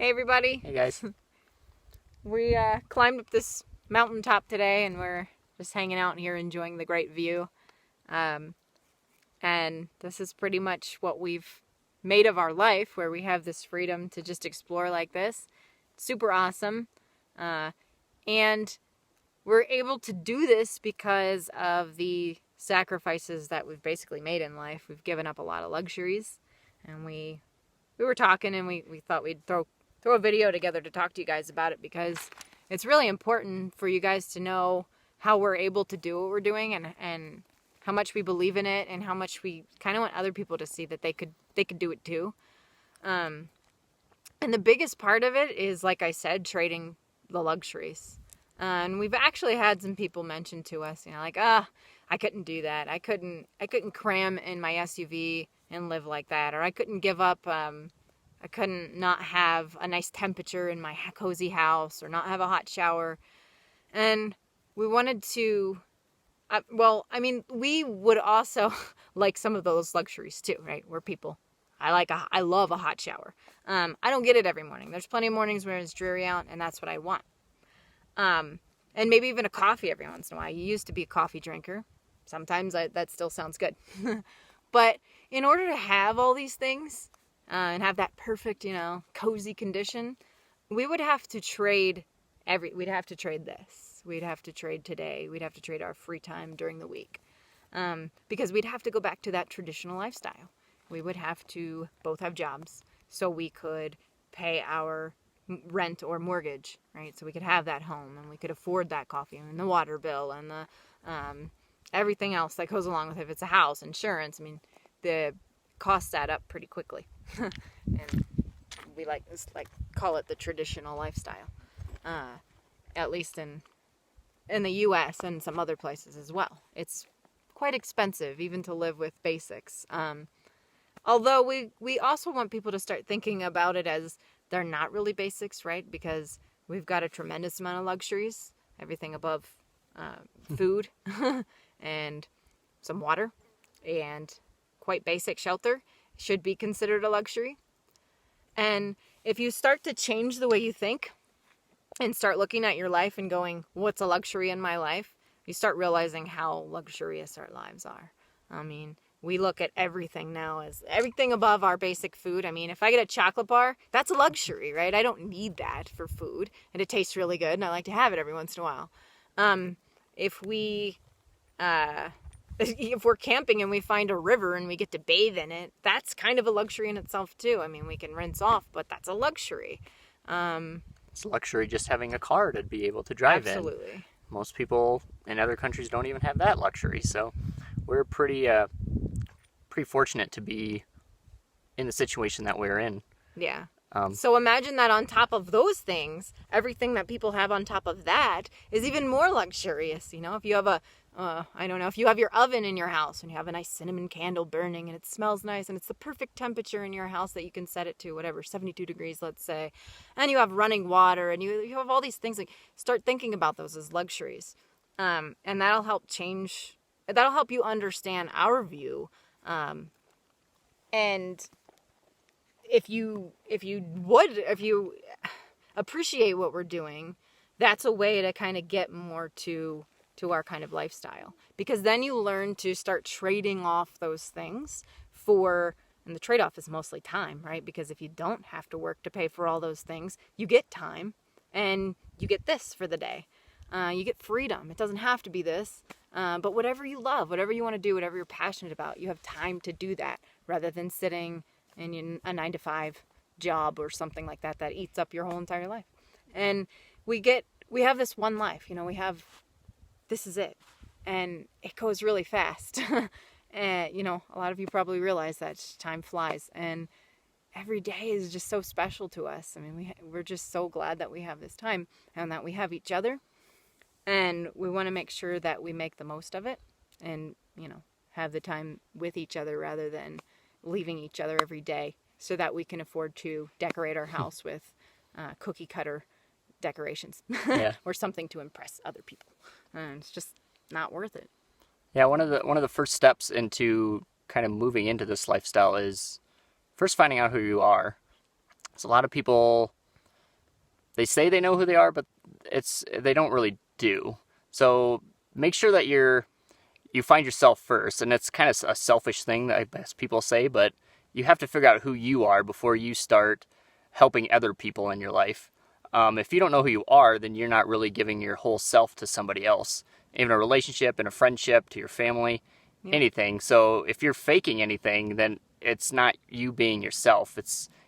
Hey everybody. Hey guys. We climbed up this mountaintop today and we're just hanging out here enjoying the great view. And this is pretty much what we've made of our life, where we have this freedom to just explore like this. It's super awesome. And we're able to do this because of the sacrifices that we've basically made in life. We've given up a lot of luxuries, and we were talking and we thought we'd throw a video together to talk to you guys about it, because it's really important for you guys to know how we're able to do what we're doing, and how much we believe in it, and how much we kind of want other people to see that they could do it too. And the biggest part of it is, like I said, trading the luxuries. And we've actually had some people mention to us, like, I couldn't do that. I couldn't cram in my SUV and live like that. Or I couldn't give up, I couldn't not have a nice temperature in my cozy house, or not have a hot shower. And we wanted to, we would also like some of those luxuries too, right? We're people. I love a hot shower. I don't get it every morning. There's plenty of mornings where it's dreary out, and that's what I want. And maybe even a coffee every once in a while. You used to be a coffee drinker. Sometimes that still sounds good. But in order to have all these things, and have that perfect, cozy condition, we would have to trade we'd have to trade this. We'd have to trade today. We'd have to trade our free time during the week. Because we'd have to go back to that traditional lifestyle. We would have to both have jobs so we could pay our rent or mortgage, right? So we could have that home, and we could afford that coffee and the water bill and the everything else that goes along with it. If it's a house, insurance, the costs add up pretty quickly. And we call it the traditional lifestyle, at least in the US and some other places as well. It's quite expensive even to live with basics, although we also want people to start thinking about it as they're not really basics, right? Because we've got a tremendous amount of luxuries, everything above food and some water and quite basic shelter should be considered a luxury. And if you start to change the way you think and start looking at your life and going, what's a luxury in my life? You start realizing how luxurious our lives are. We look at everything now as everything above our basic food. If I get a chocolate bar, that's a luxury, right? I don't need that for food, and it tastes really good, and I like to have it every once in a while. If we're camping and we find a river and we get to bathe in it, that's kind of a luxury in itself too. We can rinse off, but that's a luxury. It's a luxury just having a car to be able to drive in. Absolutely. Most people in other countries don't even have that luxury, so we're pretty fortunate to be in the situation that we're in. Yeah. So imagine that on top of those things, everything that people have on top of that is even more luxurious. If you have if you have your oven in your house and you have a nice cinnamon candle burning and it smells nice and it's the perfect temperature in your house that you can set it to, whatever, 72 degrees, let's say, and you have running water and you have all these things, start thinking about those as luxuries. And that'll help you understand our view. And if you appreciate what we're doing, that's a way to kind of get more to our kind of lifestyle, because then you learn to start trading off those things and the trade-off is mostly time, right? Because if you don't have to work to pay for all those things, you get time, and you get this for the day. You get freedom. It doesn't have to be this, but whatever you love, whatever you want to do, whatever you're passionate about, you have time to do that, rather than sitting in a 9-to-5 job or something like that eats up your whole entire life. And we have this one life, this is it, and it goes really fast. And a lot of you probably realize that time flies, and every day is just so special to us. We're just so glad that we have this time and that we have each other, and we want to make sure that we make the most of it, and have the time with each other rather than leaving each other every day, so that we can afford to decorate our house with cookie cutter decorations. Yeah. Or something to impress other people. And it's just not worth it. Yeah, one of the first steps into kind of moving into this lifestyle is first finding out who you are. So a lot of people they say they know who they are, but they don't really do. So make sure that you find yourself first, and it's kind of a selfish thing that I guess people say, but you have to figure out who you are before you start helping other people in your life. If you don't know who you are, then you're not really giving your whole self to somebody else, in a relationship, in a friendship, to your family, anything. So if you're faking anything, then it's not you being yourself.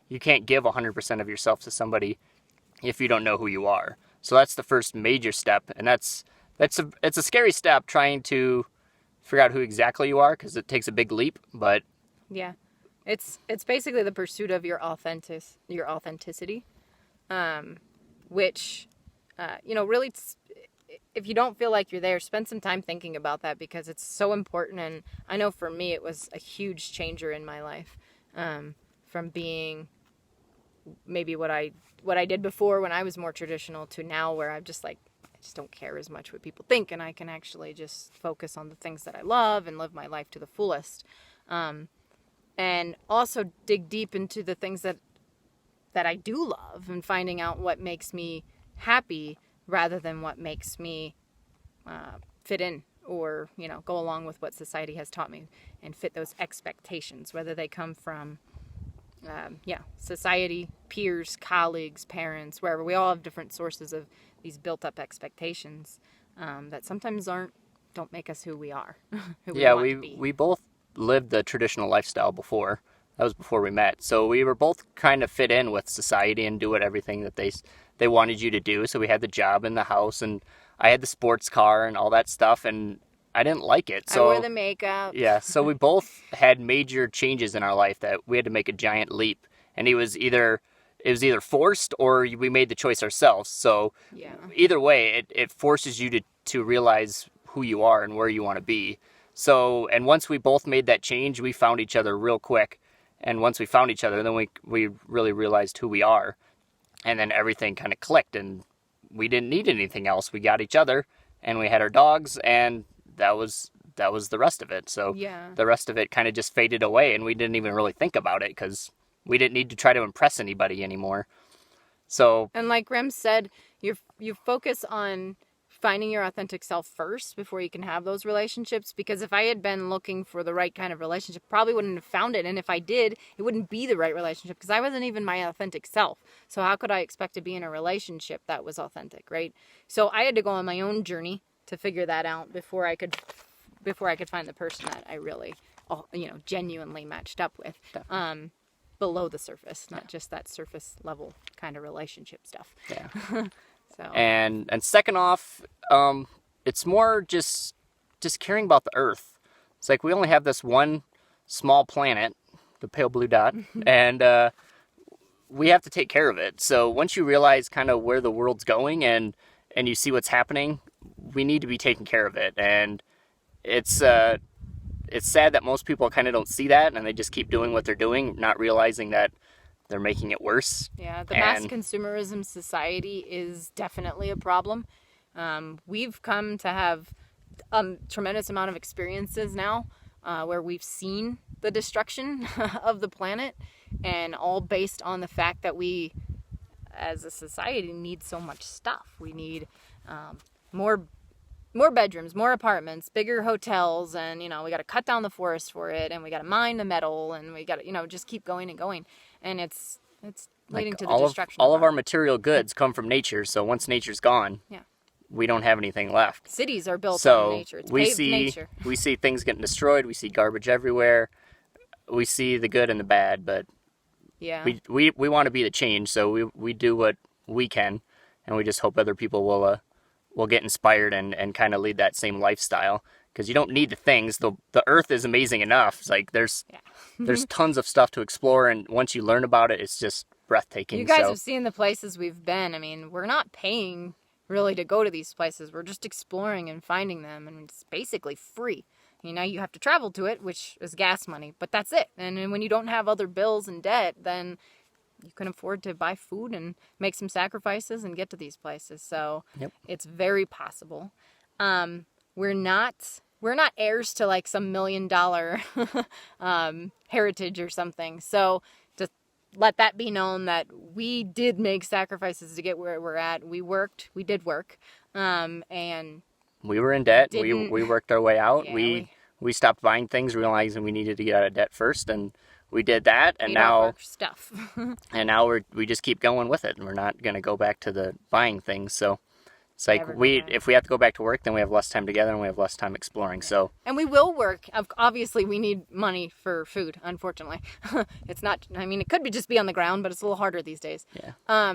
You can't give 100% of yourself to somebody if you don't know who you are. So that's the first major step, and it's a scary step, trying to figure out who exactly you are, because it takes a big leap. But yeah, it's basically the pursuit of your authenticity, which really, if you don't feel like you're there, spend some time thinking about that, because it's so important. And I know for me, it was a huge changer in my life, from being maybe what I did before when I was more traditional, to now where I'm just like, I just don't care as much what people think, and I can actually just focus on the things that I love and live my life to the fullest. And also dig deep into the things that I do love, and finding out what makes me happy rather than what makes me fit in, or go along with what society has taught me, and fit those expectations, whether they come from society, peers, colleagues, parents, wherever. We all have different sources of these built-up expectations that sometimes don't make us who we are. who we want to be. We both lived the traditional lifestyle before. That was before we met. So we were both kind of fit in with society and do everything that they wanted you to do. So we had the job and the house, and I had the sports car and all that stuff, and I didn't like it. So I wore the makeup. Yeah, so we both had major changes in our life that we had to make a giant leap, and it was either forced or we made the choice ourselves. So either way, it forces you to realize who you are and where you want to be. So, and once we both made that change, we found each other real quick. And once we found each other, then we really realized who we are. And then everything kind of clicked, and we didn't need anything else. We got each other, and we had our dogs, and that was the rest of it. So the rest of it kind of just faded away, and we didn't even really think about it, because we didn't need to try to impress anybody anymore. So, and like Rem said, you focus on finding your authentic self first before you can have those relationships, because if I had been looking for the right kind of relationship, probably wouldn't have found it, and if I did, it wouldn't be the right relationship, because I wasn't even my authentic self. So how could I expect to be in a relationship that was authentic, right? So I had to go on my own journey to figure that out before I could find the person that I really genuinely matched up with, below the surface, not just that surface level kind of relationship stuff. So. And second off, it's more just caring about the earth. It's like we only have this one small planet, the pale blue dot, and we have to take care of it. So once you realize kind of where the world's going and you see what's happening, we need to be taking care of it. And it's sad that most people kind of don't see that, and they just keep doing what they're doing, not realizing that they're making it worse. Yeah, the mass consumerism society is definitely a problem. We've come to have a tremendous amount of experiences now where we've seen the destruction of the planet, and all based on the fact that we, as a society, need so much stuff. We need more bedrooms, more apartments, bigger hotels, and we got to cut down the forest for it, and we got to mine the metal, and we got to just keep going and going. And it's leading to the destruction. All of our material goods come from nature, so once nature's gone, we don't have anything left. Cities are built on nature. It's paved nature. We see things getting destroyed. We see garbage everywhere. We see the good and the bad, but we want to be the change, so we do what we can, and we just hope other people will get inspired and kind of lead that same lifestyle. Because you don't need the things. The earth is amazing enough. It's like there's tons of stuff to explore, and once you learn about it, it's just breathtaking. You guys have seen the places we've been. I mean, we're not paying really to go to these places. We're just exploring and finding them, and it's basically free. You have to travel to it, which is gas money, but that's it. And when you don't have other bills and debt, then you can afford to buy food and make some sacrifices and get to these places. So It's very possible. We're not heirs to like some $1 million heritage or something. So just let that be known that we did make sacrifices to get where we're at. We did work, and we were in debt. Didn't- We worked our way out. Yeah, we stopped buying things, realizing we needed to get out of debt first, and we did that. And paid off now our stuff. and now we just keep going with it, and we're not going to go back to the buying things. So it's like Never go back. if we have to go back to work, then we have less time together and we have less time exploring. So And we will work. Obviously, we need money for food, unfortunately. It's not, I mean, it could just be on the ground, but it's a little harder these days. yeah,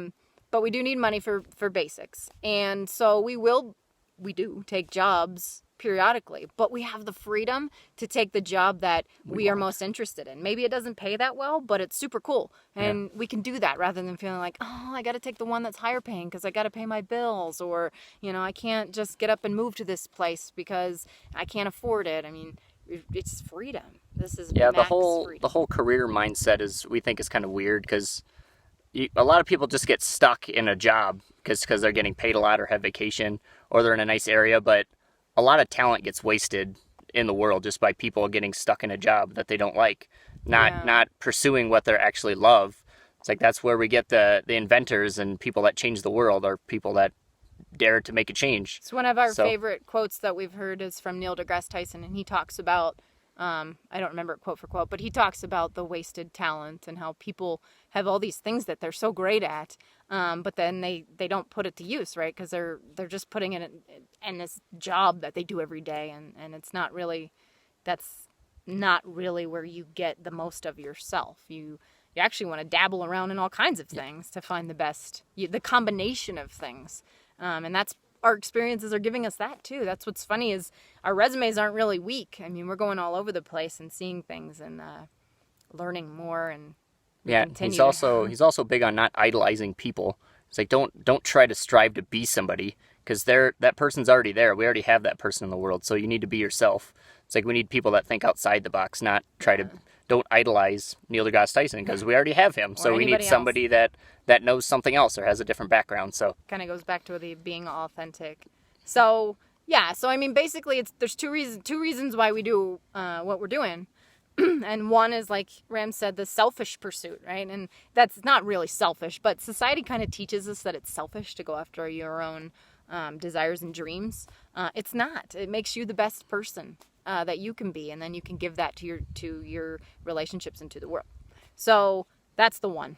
But we do need money for basics. And so we do take jobs periodically, but we have the freedom to take the job that we are most interested in. Maybe it doesn't pay that well, but it's super cool. And we can do that rather than feeling like, oh, I got to take the one that's higher paying because I got to pay my bills, or, I can't just get up and move to this place because I can't afford it. I mean, it's freedom. This is yeah. max freedom. The whole career mindset we think is kind of weird because a lot of people just get stuck in a job because they're getting paid a lot or have vacation or they're in a nice area, but a lot of talent gets wasted in the world just by people getting stuck in a job that they don't like, not pursuing what they actually love. It's like that's where we get the inventors and people that change the world, are people that dare to make a change. It's one of our favorite quotes that we've heard is from Neil deGrasse Tyson, and he talks about, I don't remember it quote for quote, but he talks about the wasted talent and how people have all these things that they're so great at, but then they don't put it to use, right? Because they're just putting it in this job that they do every day, and it's not really, that's not really where you get the most of yourself. You actually want to dabble around in all kinds of things to find the best, the combination of things, and that's. Our experiences are giving us that too. That's what's funny is our resumes aren't really weak. I mean, we're going all over the place and seeing things and learning more. And he's also big on not idolizing people. It's like don't try to strive to be somebody because that person's already there. We already have that person in the world, so you need to be yourself. It's like we need people that think outside the box, not try to. Don't idolize Neil deGrasse Tyson because we already have him. So we need somebody that knows something else or has a different background. So kind of goes back to the being authentic. So yeah, so I mean, basically, there's two reasons why we do what we're doing, and one is like Ram said, the selfish pursuit, right? And that's not really selfish, but society kind of teaches us that it's selfish to go after your own desires and dreams. It's not. It makes you the best person that you can be, and then you can give that to your relationships and to the world. So that's the one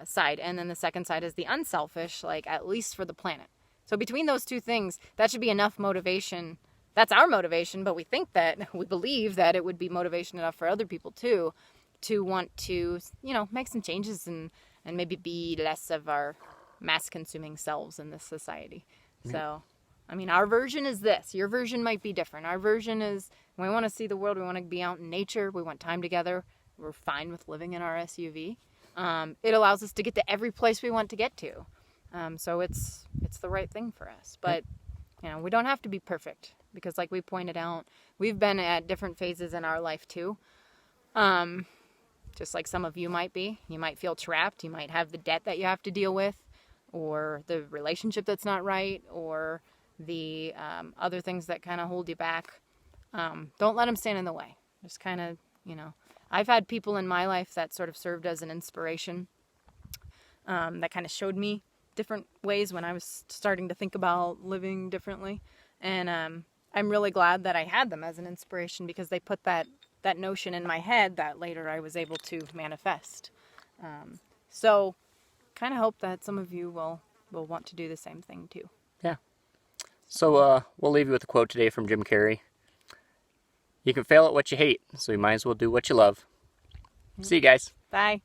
side, and then the second side is the unselfish, like at least for the planet. So between those two things, that should be enough motivation. That's our motivation, but we believe that it would be motivation enough for other people too, to want to make some changes and maybe be less of our mass-consuming selves in this society. Mm-hmm. So. I mean, our version is this. Your version might be different. Our version is we want to see the world. We want to be out in nature. We want time together. We're fine with living in our SUV. It allows us to get to every place we want to get to. So it's the right thing for us. But, we don't have to be perfect because like we pointed out, we've been at different phases in our life too. Just like some of you might be. You might feel trapped. You might have the debt that you have to deal with, or the relationship that's not right, or the other things that kind of hold you back. Don't let them stand in the way. Just kind of, I've had people in my life that sort of served as an inspiration, that kind of showed me different ways when I was starting to think about living differently. And I'm really glad that I had them as an inspiration because they put that notion in my head that later I was able to manifest. So kind of hope that some of you will want to do the same thing too. Yeah. So we'll leave you with a quote today from Jim Carrey. You can fail at what you hate, so you might as well do what you love. See you guys. Bye.